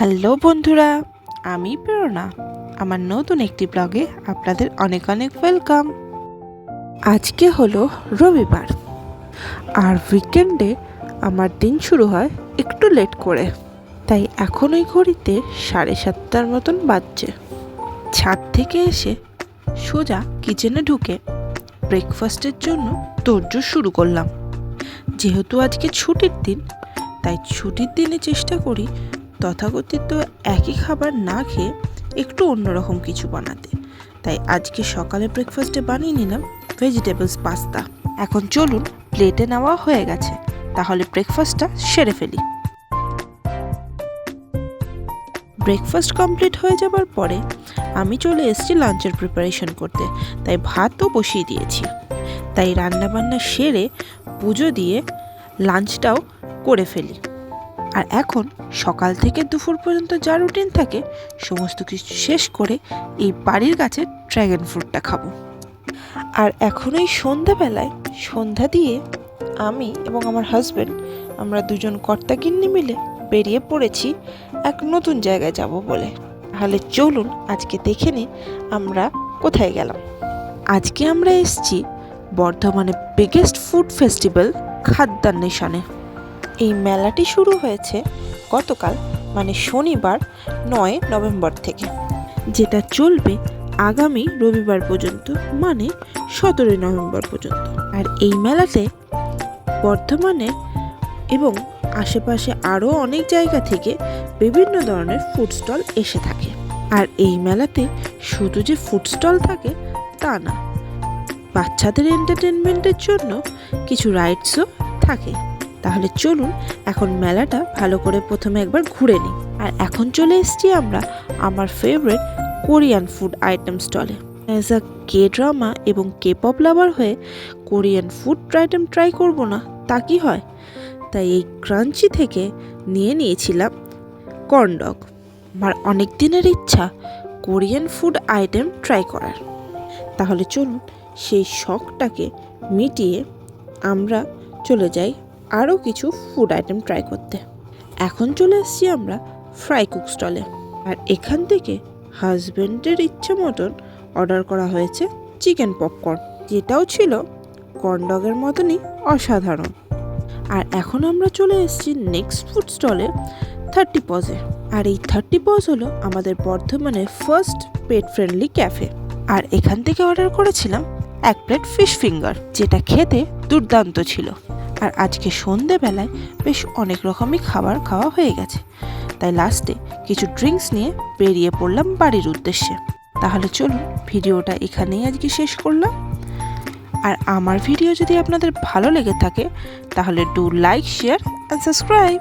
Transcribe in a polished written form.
Hello বন্ধুরা, আমি প্রেরণা। আমার নতুন একটি ব্লগে আপনাদের অনেক অনেক ওয়েলকাম। আজকে হলো রবিবার, আর উইকেন্ডে আমার দিন শুরু হয় একটু লেট করে, তাই এখন ওই ঘড়িতে 7:30 মতন বাজছে। ছাদ থেকে এসে সোজা কিচেনে ঢুকে ব্রেকফাস্টের জন্য তোড়জোড় শুরু করলাম। যেহেতু আজকে ছুটির দিন, তাই ছুটির দিনে চেষ্টা করি তথাকথিত একই খাবার না খেয়ে একটু অন্যরকম কিছু বানাতে। তাই আজকে সকালে ব্রেকফাস্টে বানিয়ে নিলাম ভেজিটেবলস পাস্তা। এখন চলুন, প্লেটে নেওয়া হয়ে গেছে, তাহলে ব্রেকফাস্টটা সেরে ফেলি। ব্রেকফাস্ট কমপ্লিট হয়ে যাবার পরে আমি চলে এসেছি লাঞ্চের প্রিপারেশন করতে, তাই ভাতও বসিয়ে দিয়েছি। তাই রান্নাবান্না সেরে পুজো দিয়ে লাঞ্চটাও করে ফেলি। আর এখন সকাল থেকে দুপুর পর্যন্ত যা রুটিন থাকে সমস্ত কিছু শেষ করে এই বাড়ির গাছের ড্র্যাগন ফ্রুটটা খাবো। আর এখন এই সন্ধ্যাবেলায় সন্ধ্যা দিয়ে আমি এবং আমার হাজব্যান্ড, আমরা দুজন কর্তাগিন্নি মিলে বেরিয়ে পড়েছি এক নতুন জায়গায় যাব বলে। তাহলে চলুন আজকে দেখে নিন আমরা কোথায় গেলাম। আজকে আমরা এসেছি বর্ধমানে বিগেস্ট ফুড ফেস্টিভ্যাল খাদ্যান্বেষণে। এই মেলাটি শুরু হয়েছে গতকাল মানে শনিবার 9 নভেম্বর থেকে, যেটা চলবে আগামী রবিবার পর্যন্ত মানে 17 নভেম্বর পর্যন্ত। আর এই মেলাতে বর্ধমানে এবং আশেপাশে আরও অনেক জায়গা থেকে বিভিন্ন ধরনের ফুড স্টল এসে থাকে। আর এই মেলাতে শুধু যে ফুড স্টল থাকে তা না, বাচ্চাদের এন্টারটেনমেন্টের জন্য কিছু রাইডসও থাকে। তাহলে চলুন এখন মেলাটা ভালো করে প্রথমে একবার ঘুরে নিই। আর এখন চলে এসেছি আমরা আমার ফেভারিট কোরিয়ান ফুড আইটেম স্টলে। অ্যাজ আ কে ড্রামা এবং কে পপ লাভার হয়ে কোরিয়ান ফুড আইটেম ট্রাই করব না তা কি হয়? তাই এই ক্রাঞ্চি থেকে নিয়ে নিয়েছিলাম কর্ন ডগ। আমার অনেক দিনের ইচ্ছা কোরিয়ান ফুড আইটেম ট্রাই করার। তাহলে চলুন সেই শখটাকে মিটিয়ে আমরা চলে যাই আরও কিছু ফুড আইটেম ট্রাই করতে। এখন চলে এসেছি আমরা ফ্রাই কুক স্টলে। আর এখান থেকে হাজব্যান্ডের ইচ্ছে মতন অর্ডার করা হয়েছে চিকেন পপকর্ন, যেটাও ছিল কর্ন ডগের মতনই অসাধারণ। আর এখন আমরা চলে এসেছি নেক্সট ফুড স্টলে 30 পজে। আর এই 30 পজ হলো আমাদের বর্ধমানের ফার্স্ট পেট ফ্রেন্ডলি ক্যাফে। আর এখান থেকে অর্ডার করেছিলাম 1 প্লেট ফিশ ফিঙ্গার, যেটা খেতে দুর্দান্ত ছিল। আর আজকে সন্ধেবেলায় বেশ অনেক রকমই খাবার খাওয়া হয়ে গেছে, তাই লাস্টে কিছু ড্রিঙ্কস নিয়ে বেরিয়ে পড়লাম বাড়ির উদ্দেশ্যে। তাহলে চলুন ভিডিওটা এখানেই আজকে শেষ করলাম। আর আমার ভিডিও যদি আপনাদের ভালো লেগে থাকে তাহলে do like, share and subscribe.